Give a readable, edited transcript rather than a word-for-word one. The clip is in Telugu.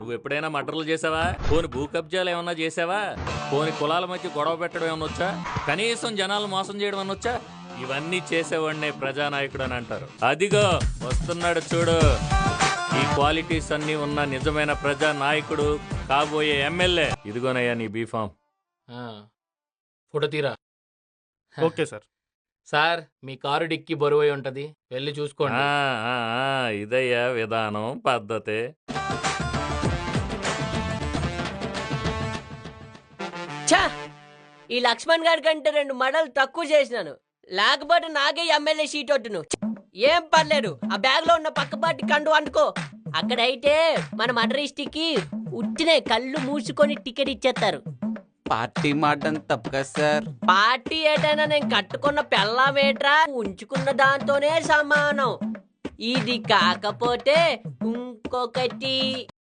నువ్వు ఎప్పుడైనా మర్డర్లు చేసావా? పోని భూ కబ్జాలు ఏమన్నా చేసావా? పోని కులాల మధ్య గొడవ పెట్టడం ఏమన్నా వచ్చా? కనీసం జనాలు మోసం చేయడం అన్న వచ్చా? ఇవన్నీ చేసేవాడినే ప్రజానాయకుడు అని అంటారు. అదిగో వస్తున్నాడు చూడు, ఈ క్వాలిటీస్ అన్ని ఉన్న నిజమైన ప్రజానాయకుడు, కాబోయే ఎమ్మెల్యే. ఇదిగోనయ్యా నీ బీఫామ్. ఫోటో తీరా. Okay sir. సార్ మీ కారు డిక్కి బరువై ఉంటది, వెళ్ళి చూసుకోండి. ఇదయ్యా విధానం, పద్ధతి. ఛా! ఈ లక్ష్మణ్ గారి కంటే 2 మడలు తక్కువ చేసినాను, లేకపోతే నాకే ఎమ్మెల్యే సీట్ ఒట్టును. ఏం పర్లేదు, ఆ బ్యాగ్ లో ఉన్న పక్క పార్టీ కండు అనుకో. అక్కడైతే మన మడరిస్టికి ఉట్టినే కళ్ళు మూసుకొని టికెట్ ఇచ్చేస్తారు. పార్టీ మాటం తప్పు కదా సార్. పార్టీ ఏటైనా నేను కట్టుకున్న పెళ్ళామేట్రా, ఉంచుకున్న దాంతోనే సమానం. ఇది కాకపోతే ఇంకొకటి